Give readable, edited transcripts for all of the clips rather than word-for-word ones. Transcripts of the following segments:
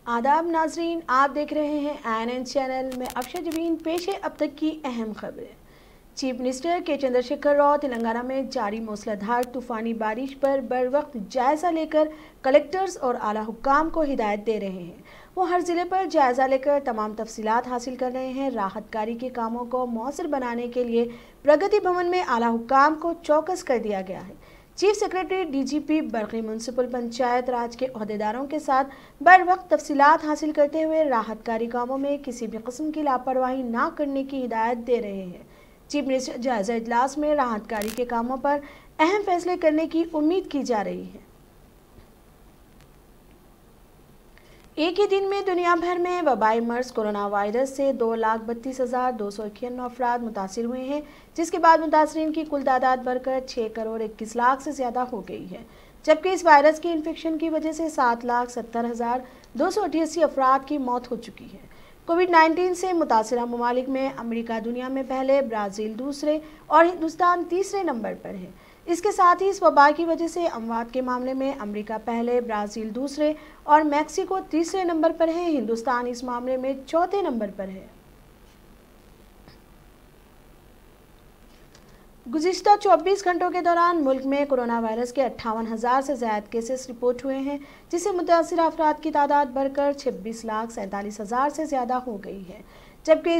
आदाब नाजरीन, आप देख रहे हैं INN चैनल में। अफशा जबीन पेश है अब तक की अहम खबरें। चीफ मिनिस्टर के चंद्रशेखर राव तेलंगाना में जारी मूसलाधार तूफानी बारिश पर बरवक्त जायजा लेकर कलेक्टर्स और आला हुक्काम को हिदायत दे रहे हैं। वो हर जिले पर जायजा लेकर तमाम तफसीलात हासिल कर रहे हैं। राहत कारी के कामों को मौसर बनाने के लिए प्रगति भवन में आला हुक्काम को चौकस कर दिया गया है। चीफ सेक्रेटरी DGP बरगी म्यूनसिपल पंचायत राज के ओहदेदारों के साथ बर वक्त तफसीलात हासिल करते हुए राहत कारी कामों में किसी भी किस्म की लापरवाही न करने की हिदायत दे रहे हैं। चीफ मिनिस्टर जायजा इजलास में राहत कारी के कामों पर अहम फैसले करने की उम्मीद की जा रही है। एक ही दिन में दुनिया भर में वबाई मर्ज कोरोना वायरस से 2,32,291 अफराद मुतासिर हुए हैं, जिसके बाद मुतासरीन की कुल तादाद बढ़कर 6,21,00,000 से ज़्यादा हो गई है। जबकि इस वायरस के इन्फेक्शन की वजह से 7,70,288 अफराद की मौत हो चुकी है। कोविड-19 से मुतासरा ममालिक में अमेरिका दुनिया में पहले, ब्राज़ील दूसरे और हिंदुस्तान तीसरे नंबर पर है। इसके साथ ही इस वबा की वजह से अमवात के मामले में अमेरिका पहले, ब्राज़ील दूसरे और मैक्सिको तीसरे नंबर पर है। हिंदुस्तान इस मामले में चौथे नंबर पर है। गुज़िश्ता 24 घंटों के दौरान मुल्क में कोरोना वायरस के 58,000 से ज़्यादा केसेस रिपोर्ट हुए हैं, जिससे मुतासिर अफराद की तादाद बढ़कर 26,47,000 से ज़्यादा हो गई है। जबकि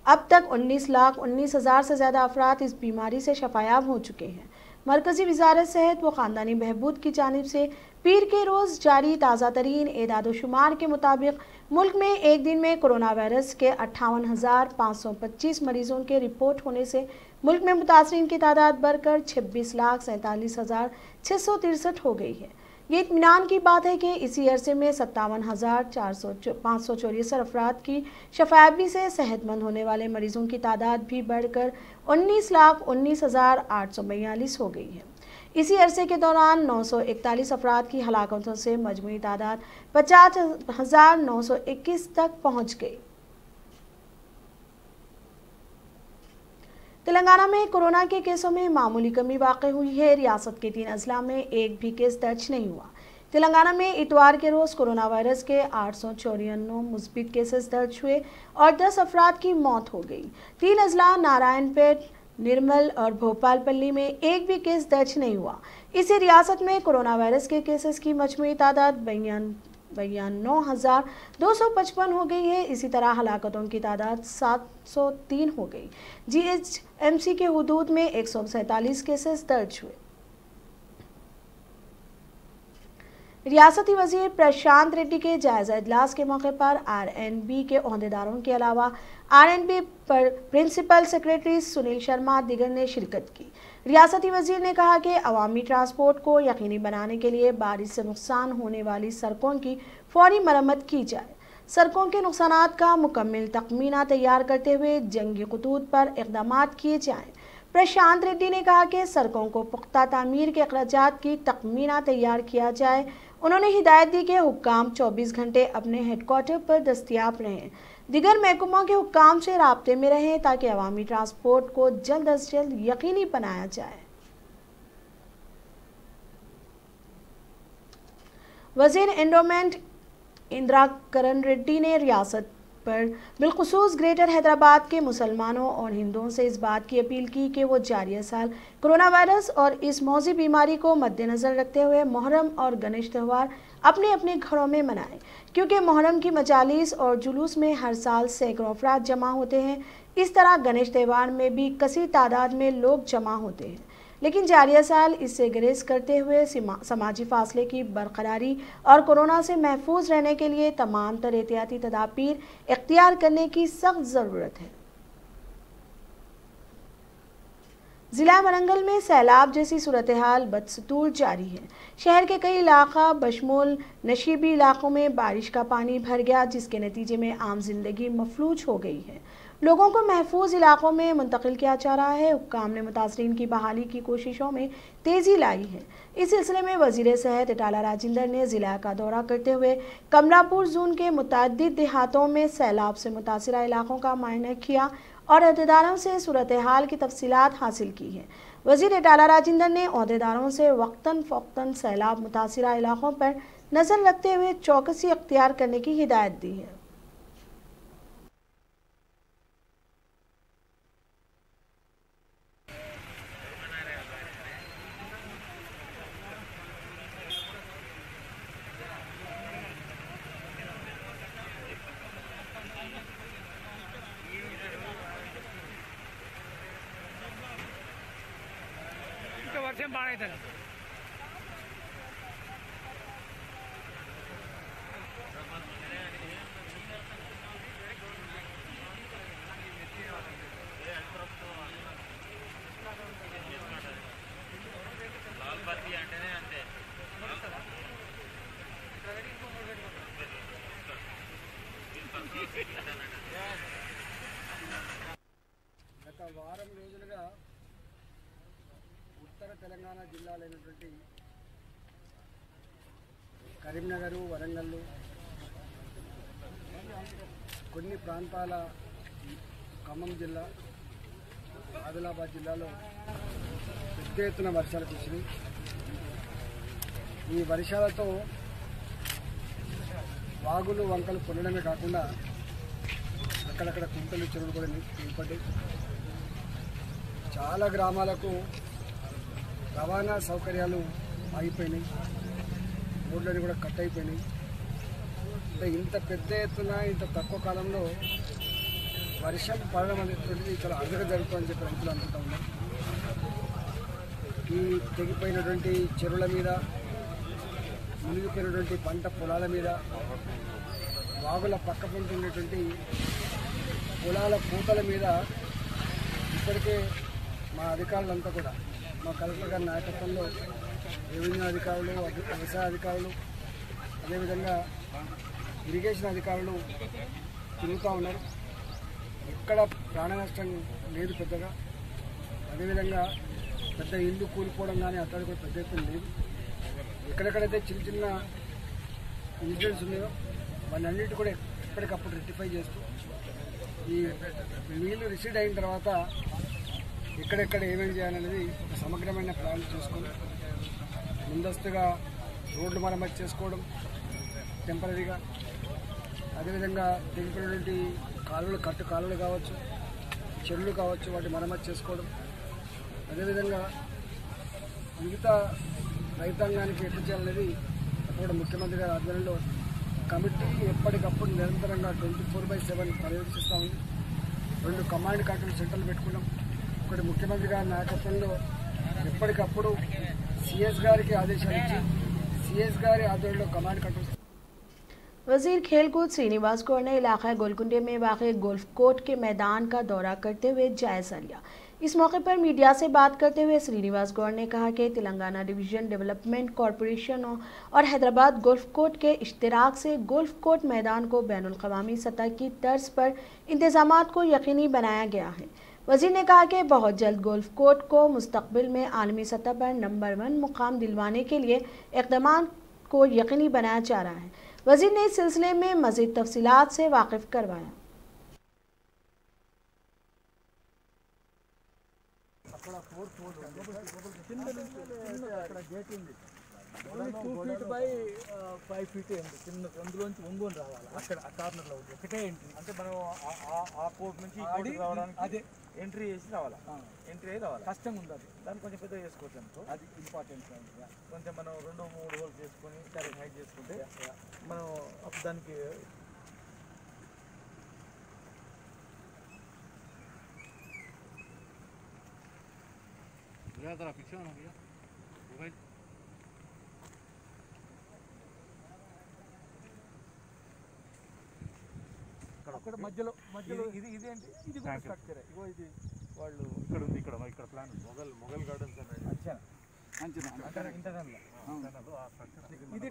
अब तक 19,19,000 से ज़्यादा अफराद इस बीमारी से शफायाब हो चुके हैं। मरकज़ी वज़ारत सेहत व ख़ानदानी बहबूद की जानिब से पीर के रोज़ जारी ताज़ा तरीन एदाद-ओ-शुमार के मुताबिक मुल्क में एक दिन में कोरोना वायरस के 58,525 मरीज़ों के रिपोर्ट होने से मुल्क में मुतासरीन की तादाद बढ़कर 26,47,663 हो गई है। ये इत्मीनान की बात है कि इसी अरसे में 57,584 अफराद की शफायाबी से सेहतमंद होने वाले मरीजों की तादाद भी बढ़कर 19,19,842 हो गई है। इसी अरसे के दौरान 941 अफराद की हलाकतों से मजमूई तादाद 50,921 तक पहुँच गई। तेलंगाना में कोरोना के केसों में मामूली कमी वाक़ई हुई है। रियासत के 3 अजला में एक भी केस दर्ज नहीं हुआ। तेलंगाना में इतवार के रोज़ कोरोना वायरस के 894 मुस्बित केसेस दर्ज हुए और 10 अफराद की मौत हो गई। 3 अजला नारायणपेट, निर्मल और भोपालपल्ली में एक भी केस दर्ज नहीं हुआ। इसी रियासत में कोरोना वायरस के केसेस की मजमूई तादाद 92,255 हो गई है। इसी तरह हलाकतों की तादाद 703 हो गई। GHMC के हुदूद में 147 केसेस दर्ज हुए। रियासती वजीर प्रशांत रेड्डी के जायजा इजलास के मौके पर RNB के ओहदेदारों के अलावा RNB पर प्रिंसिपल सेक्रेटरी सुनील शर्मा दिगर ने शिरकत की। रियासती वजीर ने कहा कि अवामी ट्रांसपोर्ट को यकीनी बनाने के लिए बारिश से नुकसान होने वाली सड़कों की फौरी मरम्मत की जाए। सड़कों के नुकसानात का मुकम्मल तखमीना तैयार करते हुए जंगी खतूत पर इक़दामात किए जाएँ। प्रशांत रेड्डी ने कहा कि सड़कों को पुख्ता तामीर के अखराजात की तखमीना तैयार किया जाए। उन्होंने हिदायत दी कि हुक्काम 24 घंटे अपने हेडक्वार्टर पर दस्तियाब रहें, दिगर महकमों के हुक्काम से राब्ते में रहें ताकि अवामी ट्रांसपोर्ट को जल्द अज जल्द यकीनी बनाया जाए। वज़ीर एंडोमेंट इंदिरा करण रेड्डी ने रियासत पर बिलखुसूस ग्रेटर हैदराबाद के मुसलमानों और हिंदुओं से इस बात की अपील की कि वो जारिया साल कोरोना वायरस और इस मौजी बीमारी को मद्देनज़र रखते हुए मुहर्रम और गणेश त्यौहार अपने अपने घरों में मनाएं, क्योंकि मुहर्रम की मजालिस और जुलूस में हर साल सैकड़ों अफराद जमा होते हैं। इस तरह गणेश त्यौहार में भी कसीर तादाद में लोग जमा होते हैं, लेकिन जारिया साल इससे गुरेज करते हुए समाजी फासले की बरकरारी और कोरोना से महफूज रहने के लिए तमाम तर एहतियाती तदाबीर इख्तियार करने की सख्त ज़रूरत है। ज़िला वरंगल में सैलाब जैसी सूरत हाल बदस्तूर जारी है। शहर के कई इलाका बशमूल नशीबी इलाकों में बारिश का पानी भर गया, जिसके नतीजे में आम जिंदगी मफलूज हो गई है। लोगों को महफूज इलाकों में मुंतकिल किया जा रहा है। हुक्काम ने मुतासरीन की बहाली की कोशिशों में तेज़ी लाई है। इस सिलसिले में वज़ीर सेहत इटाला राजेंद्र ने ज़िला का दौरा करते हुए कमलापुर जोन के मुतअद्दिद देहातों में सैलाब से मुतासिरा इलाकों का मुआयना किया और अहदेदारों से सूरत हाल की तफसीलात हासिल की है। वज़ीर इटाला राजेंद्र ने अहदेदारों से वक्तन फ़ौक्तन सैलाब मुतासिरा इलाकों पर नजर रखते हुए चौकसी अख्तियार करने की हिदायत दी है। వర్షం బాగా గత వారం రోజులుగా ఉత్తర తెలంగాణ జిల్లాలైనటువంటి కరీంనగర్, వరంగల్, కొన్ని ప్రాంతాల ఖమ్మం జిల్లా, ఆదిలాబాద్ జిల్లాలో పెద్ద ఎత్తున వర్షాలు కురిసినాయి. ఈ వర్షాలతో వాగులు వంకలు పొందడమే కాకుండా అక్కడక్కడ కుంటలు, చెరువులు కూడా ఏర్పడ్డాయి. చాలా గ్రామాలకు రవాణా సౌకర్యాలు ఆగిపోయినాయి, రోడ్లన్నీ కూడా కట్ అయిపోయినాయి. అంటే ఇంత పెద్ద ఎత్తున ఇంత తక్కువ కాలంలో వర్షం పడడం అనేటువంటిది చాలా అరుదుగా జరుగుతుందని చెప్పి రైతులు అనుకుంటా ఉన్నారు. ఈ తెగిపోయినటువంటి చెరువుల మీద, మునిగిపోయినటువంటి పంట పొలాల మీద, వాగుల పక్క పొంటి ఉండేటువంటి పొలాల పూతల మీద ఇప్పటికే మా అధికారులంతా కూడా, మా కలెక్టర్ గారి నాయకత్వంలో రెవెన్యూ అధికారులు, వ్యవసాయ అధికారులు, అదేవిధంగా ఇరిగేషన్ అధికారులు తిరుగుతూ ఉన్నారు. ఎక్కడ ప్రాణ నష్టం లేదు పెద్దగా. అదేవిధంగా పెద్ద ఇల్లు కూలిపోవడం కానీ అక్కడ కూడా పెద్ద ఎత్తున లేదు. ఎక్కడెక్కడైతే చిన్న చిన్న ఇన్సిడెంట్స్ ఉన్నాయో వాటి అన్నిటి కూడా ఎప్పటికప్పుడు రెక్టిఫై చేస్తూ ఈ నీళ్ళు రిసీడ్ అయిన తర్వాత ఎక్కడెక్కడ ఏమేమి చేయాలనేది ఒక సమగ్రమైన ప్లాన్ చేసుకొని ముందస్తుగా రోడ్లు మరమ్మతు చేసుకోవడం టెంపరీగా, అదేవిధంగా తెగిపోయినటువంటి కాలువలు, కట్టు కాలువలు కావచ్చు, చెరువులు కావచ్చు, వాటి మరమ్మతు చేసుకోవడం, అదేవిధంగా మిగతా రైతాంగానికి ఎట్లా చేయాలనేది అప్పుడు ముఖ్యమంత్రి గారి ఆధ్వర్యంలో కమిటీ ఎప్పటికప్పుడు నిరంతరంగా 24/7 పర్యవేక్షిస్తూ ఉంది. 2 కమాండ్ కంట్రోల్ సెంటర్లు పెట్టుకున్నాం. ఒకటి ముఖ్యమంత్రి గారి నాయకత్వంలో ఎప్పటికప్పుడు సిఎస్ గారికి ఆదేశాలు ఇచ్చి సిఎస్ గారి ఆధ్వర్యంలో కమాండ్ కంట్రోల్। वजीर खेलकूद श्रीनिवास गौड़ ने इलाका गोलकुंडे में वाक़े गोल्फ कोर्ट के मैदान का दौरा करते हुए जायजा लिया। इस मौके पर मीडिया से बात करते हुए श्रीनिवास गौड़ ने कहा कि तेलंगाना डिवीजन डेवलपमेंट कॉरपोरेशन और हैदराबाद गोल्फ कोर्ट के इश्तराक से गोल्फ कोर्ट मैदान को बैनुल-अक़वामी सतह की तर्ज पर इंतज़ामात को यकीनी बनाया गया है। वज़ीर ने कहा कि बहुत जल्द गोल्फ कोर्ट को मुस्तक़बिल में आलमी सतह पर नंबर 1 मुकाम दिलवाने के लिए इक़दाम को यकीनी बनाया जा रहा है। वज़ीर ने इस सिलसिले में मज़ीद तफ़सीलात से वाकिफ़ करवाया। ఓన్లీ 2 feet by 5 feet చిన్న అందులోంచి ఒంగోలు రావాలి. అక్కడ ఆ కార్నర్లో ఉంది ఒకటే ఎంట్రీ. అంటే మనం ఆ కోర్ట్ నుంచి ఈ కోర్ట్ రావడానికి అదే ఎంట్రీ చేసి రావాలి. ఎంట్రీ అయ్యి రావాలి. కష్టంగా ఉంది అది. దాన్ని కొంచెం పెద్దగా చేసుకోవచ్చు అనుకో, అది ఇంపార్టెంట్. కొంచెం మనం 2-3 హోల్స్ చేసుకొని సరే హైట్ చేసుకుంటే మనం అప్పుడు దానికి అక్కడ మధ్యలో ఇది ఇదేంటి, ఇది కూడా స్ట్రక్చర్. ఇగో ఇది వాళ్ళు ఇక్కడ ఉంది, ఇక్కడ ప్లాన్ మొఘల్ గార్డెన్స్ ఇది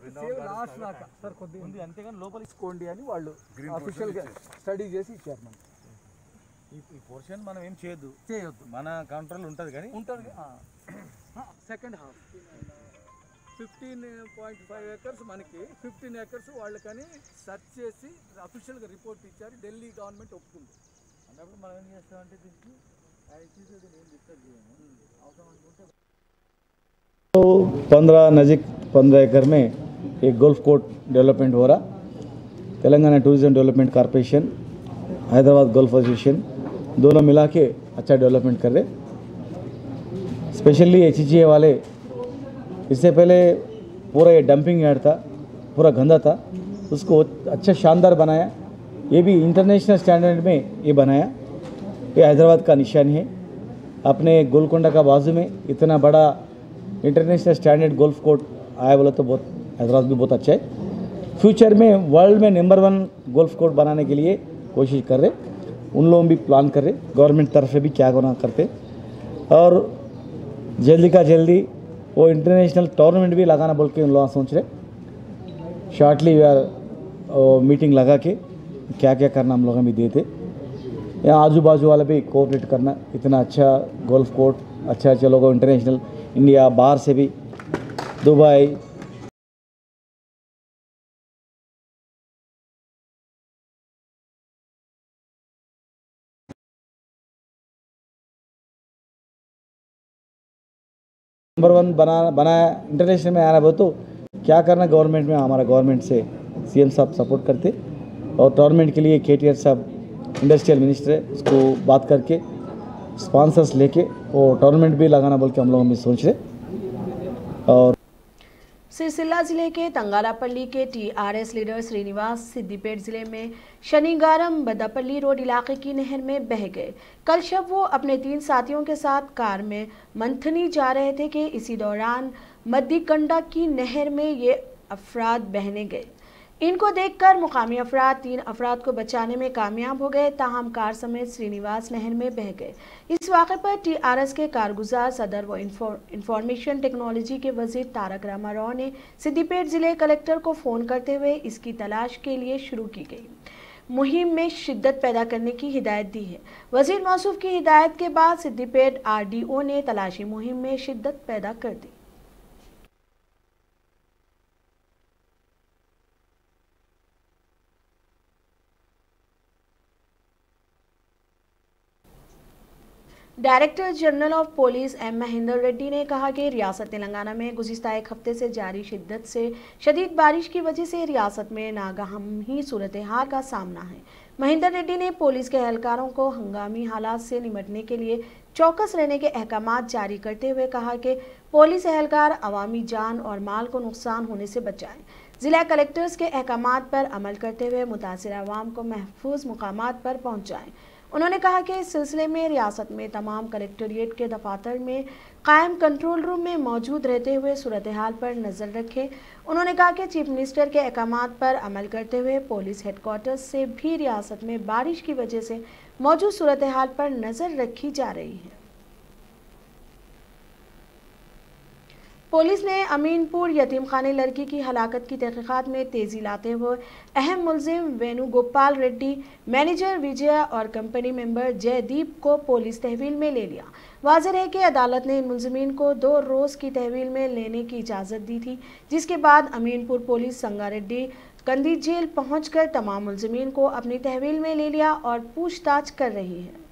లాస్ట్ దాకా సార్ కొద్దిగా ఉంది, అంతేగాని లోపల తీసుకోండి అని వాళ్ళు అఫీషియల్గా స్టడీ చేసి ఇచ్చారు మనకి. ఈ పోర్షన్ మనం ఏం చేయొద్దు, మన కంట్రోల్ ఉంటుంది కానీ ఉంటుంది. సెకండ్ హాఫ్ 15.5 acres మనకి, 15 acres వాళ్ళకని సెర్చ్ చేసి అఫీషియల్గా రిపోర్ట్ ఇచ్చారు. ఢిల్లీ గవర్నమెంట్ ఒప్పుకుంది అన్నప్పుడు మనం ఏం చేస్తామంటే దీనికి ఏం డిస్టర్బ్ చేయము, అవసరం అనుకుంటే 15 एकड़ में एक गोल्फ कोर्ट डेवलपमेंट हो रहा। Telangana tourism development corporation, Hyderabad golf association दोनों मिला के अच्छा डेवलपमेंट कर रहे। स्पेशली HGA वाले, इससे पहले पूरा ये डंपिंग यार्ड था, पूरा गंदा था, उसको अच्छा शानदार बनाया। ये भी इंटरनेशनल स्टैंडर्ड में ये बनाया। ये हैदराबाद का निशानी है। अपने गोलकोंडा का बाजू में इतना बड़ा इंटरनेशनल स्टैंडर्ड गोल्फ कोर्ट आया बोला तो बहुत, हैदराबाद भी बहुत अच्छा है। फ्यूचर में वर्ल्ड में नंबर 1 गोल्फ कोर्ट बनाने के लिए कोशिश कर रहे, उन लोग भी प्लान कर रहे, गवर्नमेंट तरफ से भी क्या करना करते, और जल्दी का जल्दी वो इंटरनेशनल टूर्नामेंट भी लगाना बोल के उन लोग सोच रहे। शॉर्टली मीटिंग लगा के क्या क्या करना हम लोग भी देते। यहाँ आजू बाजू वाला भी कोऑपरेट करना, इतना अच्छा गोल्फ कोर्ट, अच्छा अच्छा लोगों इंटरनेशनल इंडिया बाहर से भी, दुबई, नंबर 1 बनाया इंटरनेशनल में आना। तो क्या करना गवर्नमेंट में, हमारा गवर्नमेंट से CM साहब सपोर्ट करते, और टूर्नामेंट के लिए KTR साहब इंडस्ट्रियल मिनिस्टर है, उसको बात करके स्पॉन्सर्स लेके वो टूर्नामेंट भी लगाना बोल के हम लोग भी सोच रहे। और सिरसिल्ला जिले के तंगालापल्ली के TRS लीडर श्रीनिवास सिद्दीपेट जिले में शनिगारम बदापल्ली रोड इलाके की नहर में बह गए। कल शब वो अपने 3 साथियों के साथ कार में मंथनी जा रहे थे कि इसी दौरान मद्दीकंडा की नहर में ये अफराद बहने गए। इनको देखकर मुकामी अफराद 3 अफराद को बचाने में कामयाब हो गए, ताहम कार समेत श्रीनिवास नहर में बह गए। इस वाक़े पर TRS के कारगुजार सदर व इंफॉर्मेशन टेक्नोलॉजी के वजीर तारक रामाराव ने सिद्दीपेट जिले कलेक्टर को फ़ोन करते हुए इसकी तलाश के लिए शुरू की गई मुहिम में शिद्दत पैदा करने की हिदायत दी है। वजीर मौसूफ की हिदायत के बाद सिद्दीपेट RDO ने तलाशी मुहिम में शिद्दत पैदा कर दी। Director general of police M Mahendra Reddy ने कहा कि रियासत तेलंगाना में गुज़िश्ता एक हफ्ते से जारी शिद्दत से शदीद बारिश की वजह से रियासत में नागाही सूरत हाल का सामना है। महेंद्र रेड्डी ने पुलिस के एहलकारों को हंगामी हालात से निपटने के लिए चौकस रहने के अहकामात जारी करते हुए कहा कि पुलिस एहलकार अवामी जान और माल को नुकसान होने से बचाएं। जिला कलेक्टर्स के अहकामात पर अमल करते हुए मुतासिर अवाम को महफूज मुकामात पर पहुँचाएँ। उन्होंने कहा कि इस सिलसिले में रियासत में तमाम कलेक्टोरेट के दफातर में कायम कंट्रोल रूम में मौजूद रहते हुए सूरत हाल पर नज़र रखें। उन्होंने कहा कि चीफ मिनिस्टर के अहकामात पर अमल करते हुए पुलिस हेडक्वार्टर्स से भी रियासत में बारिश की वजह से मौजूद सूरत हाल पर नज़र रखी जा रही है। पुलिस ने अमीनपुर यतीमखाने लड़की की हलाकत की तहकीकात में तेजी लाते हुए अहम मुलजिम वेणुगोपाल रेड्डी, मैनेजर विजया और कंपनी मेंबर जयदीप को पुलिस तहवील में ले लिया। वाज़ेह है कि अदालत ने इन मुलजिमीन को 2 रोज़ की तहवील में लेने की इजाज़त दी थी, जिसके बाद अमीनपुर पुलिस संगारेड्डी कंदी जेल पहुंचकर तमाम मुलजिमीन को अपनी तहवील में ले लिया और पूछताछ कर रही है।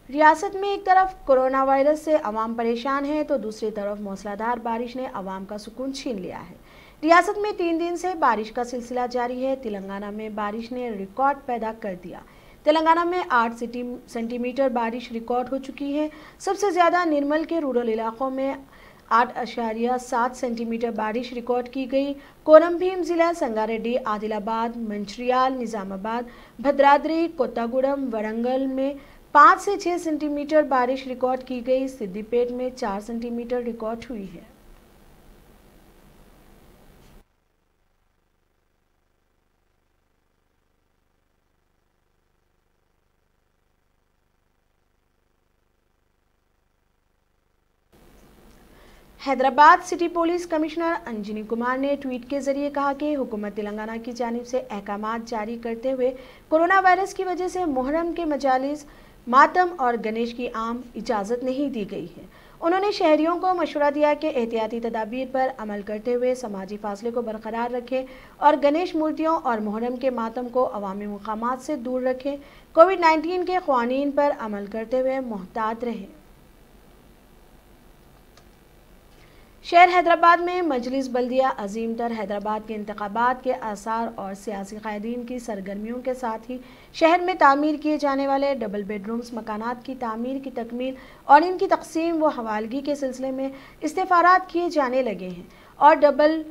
रियासत में एक तरफ कोरोना वायरस से अवाम परेशान है तो दूसरी तरफ मूसलाधार बारिश ने अवाम का सुकून छीन लिया है। रियासत में 3 दिन से बारिश का सिलसिला जारी है। तेलंगाना में बारिश ने रिकॉर्ड पैदा कर दिया। तेलंगाना में 8 सेंटीमीटर बारिश रिकॉर्ड हो चुकी है। सबसे ज़्यादा निर्मल के रूरल इलाकों में 8.7 सेंटीमीटर बारिश रिकॉर्ड की गई। कोरमभीम जिला, संगारेड्डी, आदिलाबाद, मंचिर्याल, निजामाबाद, भद्राद्री, कोत्तागुड़म, वरंगल में 5 से 6 सेंटीमीटर बारिश रिकॉर्ड की गई। सिद्दीपेट में 4 सेंटीमीटर रिकॉर्ड हुई है। Hyderabad city police commissioner Anjani Kumar ने ट्वीट के जरिए कहा कि हुकूमत तेलंगाना की जानिब से अहकामात जारी करते हुए कोरोना वायरस की वजह से मुहर्रम के मजालिस, मातम और गणेश की आम इजाज़त नहीं दी गई है। उन्होंने शहरियों को मशवरा दिया कि एहतियाती तदाबीर पर अमल करते हुए समाजी फासले को बरकरार रखें और गणेश मूर्तियों और मुहर्रम के मातम को अवामी मुकामात से दूर रखें। कोविड-19 के क़वानीन पर अमल करते हुए मोहतात रहें। शहर हैदराबाद में मजलिस बल्दिया अजीम तर हैदराबाद के इंतखाबात के आसार और सियासी कायदीन की सरगर्मियों के साथ ही शहर में तामीर किए जाने वाले डबल बेडरूम्स मकानात की तामीर की तकमील और इनकी तकसीम व हवालगी के सिलसिले में इस्तेफारात किए जाने लगे हैं और डबल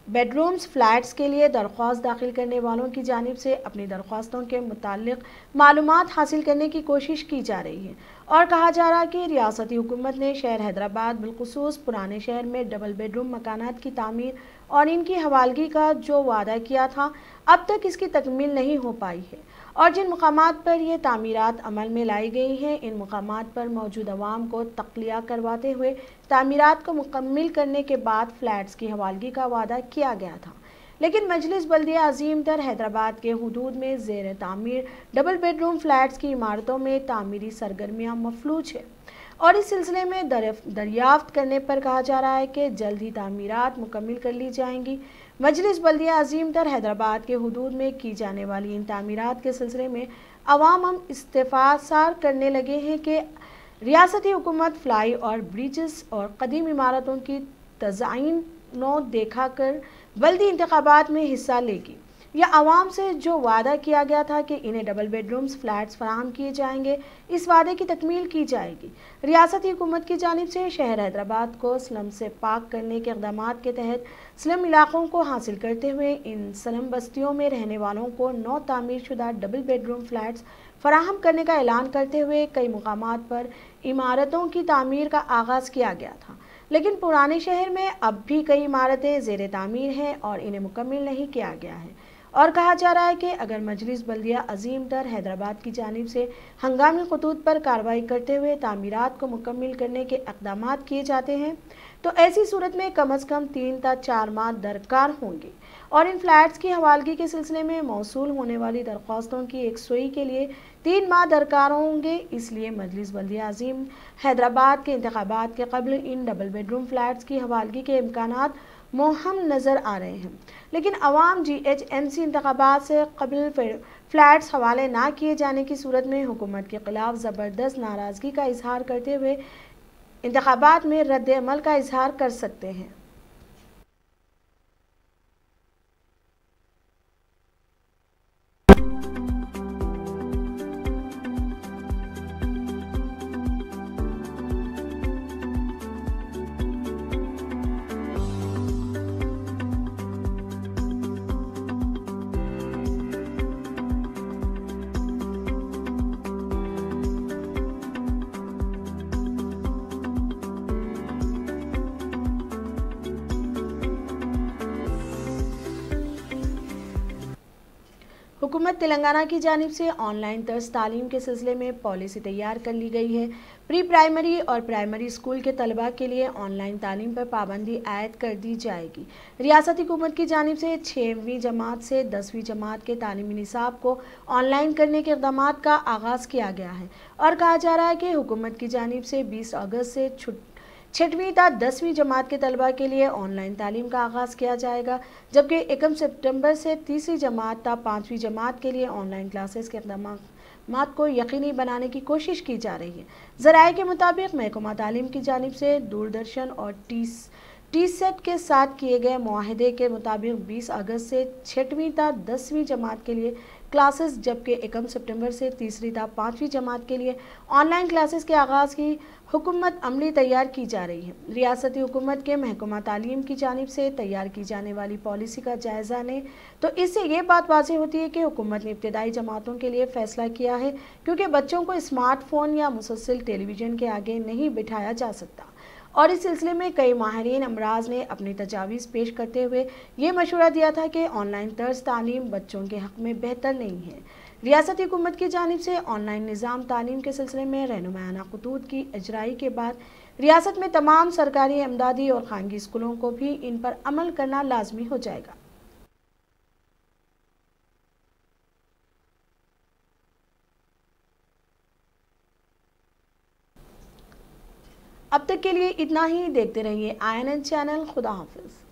बेडरूम्स फ्लैट्स के लिए दरख्वास्त दाखिल करने वालों की जानिब से अपनी दरख्वास्तों के मुताल्लिक मालूमात हासिल करने की कोशिश की जा रही है और कहा जा रहा है कि रियासती हुकूमत ने शहर हैदराबाद बिलखुसूस पुराने शहर में डबल बेडरूम मकानात की तामीर और इनकी हवालगी का जो वादा किया था अब तक इसकी तकमील नहीं हो पाई है और जिन मकामात पर ये तामीरात अमल में लाई गई हैं इन मकामात पर मौजूद अवाम को तख्लिया करवाते हुए तामीरात को मुकम्मिल करने के बाद फ्लैट्स की हवालगी का वादा किया गया था। लेकिन मजलिस बल्दिया अजीम तर हैदराबाद के हुदूद में ज़ेर तामीर डबल बेडरूम फ्लैट्स की इमारतों में तामीरी सरगर्मियाँ मफलूज है और इस सिलसिले में दरियाफ्त करने पर कहा जा रहा है कि जल्द ही तामीरात मुकम्मिल कर ली जाएंगी। मजलिस बल्दिया अजीम तर हैदराबाद के हुदूद में की जाने वाली इन तामीरात के सिलसिले में अवाम हम इस्तेफासार करने लगे हैं कि रियासती हुकूमत फ्लाई और ब्रिजेस और कदीम इमारतों की तज़ाइन नो देखा कर बल्दी इंतखाबात में हिस्सा लेगी या आवाम से जो वादा किया गया था कि इन्हें डबल बेडरूम्स फ्लैट्स फराहम किए जाएंगे इस वादे की तकमील की जाएगी। रियासती हुकूमत की जानिब से शहर हैदराबाद को स्लम से पाक करने के इक़दाम के तहत स्लम इलाकों को हासिल करते हुए इन स्लम बस्तियों में रहने वालों को नौ तामीर शुदा डबल बेडरूम फ्लैट्स फराहम करने का ऐलान करते हुए कई मुकामात पर इमारतों की तामीर का आगाज़ किया गया था। लेकिन पुराने शहर में अब भी कई इमारतें ज़ेर तामीर हैं और इन्हें मुकम्मिल नहीं किया गया है और कहा जा रहा है कि अगर मजलिस बल्दिया अजीम तर हैदराबाद की जानिब से हंगामी खतूत पर कार्रवाई करते हुए तामीरात को मुकम्मिल करने के इक़दाम किए जाते हैं तो ऐसी सूरत में कम अज़ कम 3 से 4 माह दरकार होंगे और इन फ्लैट्स की हवालगी के सिलसिले में मौसूल होने वाली दरख्वास्तों की एकसुई के लिए 3 माह दरकार होंगे। इसलिए मजलिस बल्दिया अजीम हैदराबाद के इंतखाबात के कबल इन डबल बेडरूम फ्लैट्स की हवालगी के इम्कानात मोहम नज़र आ रहे हैं। लेकिन अवाम GHMC इंतखाबात से कबल फ्लैट्स हवाले ना किए जाने की सूरत में हुकूमत के खिलाफ ज़बरदस्त नाराज़गी का इजहार करते हुए इंतखाबात में रद्द अमल का इजहार कर सकते हैं। हुकूमत तेलंगाना की जानिब से ऑनलाइन तर्ज तालीम के सिलसिले में पॉलिसी तैयार कर ली गई है। प्री प्राइमरी और प्राइमरी स्कूल के तलबा के लिए ऑनलाइन तालीम पर पाबंदी आयद कर दी जाएगी। रियासती हुकूमत की जानिब से 6वीं जमात से 10वीं जमात के तालीमी निसाब को ऑनलाइन करने के इक़दाम का आगाज़ किया गया है और कहा जा रहा है कि हुकूमत की जानिब से 20 अगस्त से 6वीं ता 10वीं जमात के तलबा के लिए ऑनलाइन तालीम का आगाज़ किया जाएगा, जबकि 1 सितंबर से 3री जमात ता 5वीं जमात के लिए ऑनलाइन क्लासेस के इक़दाम को यकीनी बनाने की कोशिश की जा रही है। ज़राए के मुताबिक महकमा तालीम की जानिब से दूरदर्शन और टीसेट के साथ किए गए मुआहदे के मुताबिक 20 अगस्त से 6वीं ता 10वीं जमात के लिए क्लासेस, जबकि 1 सितंबर से 3री ता 5वीं जमात के लिए ऑनलाइन क्लासेस के आगाज़ की हुकूमत अमली तैयार की जा रही है। रियासती हुकूमत के महकमा तालीम की जानिब से तैयार की जाने वाली पॉलिसी का जायज़ा लें तो इससे ये बात वाज़ेह होती है कि हुकूमत ने इब्तदाई जमातों के लिए फ़ैसला किया है, क्योंकि बच्चों को स्मार्टफोन या मुसलसल टेलीविज़न के आगे नहीं बिठाया जा सकता और इस सिलसिले में कई माहिरीन अमराज ने अपनी तजावीज़ पेश करते हुए ये मशवरा दिया था कि ऑनलाइन तर्ज तालीम बच्चों के हक़ में बेहतर नहीं है। रियासती हुकूमत की जानिब से ऑनलाइन निज़ाम तालीम के सिलसिले में रहनुमायाना खतूत की इजराई के बाद रियासत में तमाम सरकारी, इमदादी और खानगी स्कूलों को भी इन पर अमल करना लाजमी हो जाएगा। अब तक के लिए इतना ही। देखते रहिए INN चैनल। खुदा हाफिज।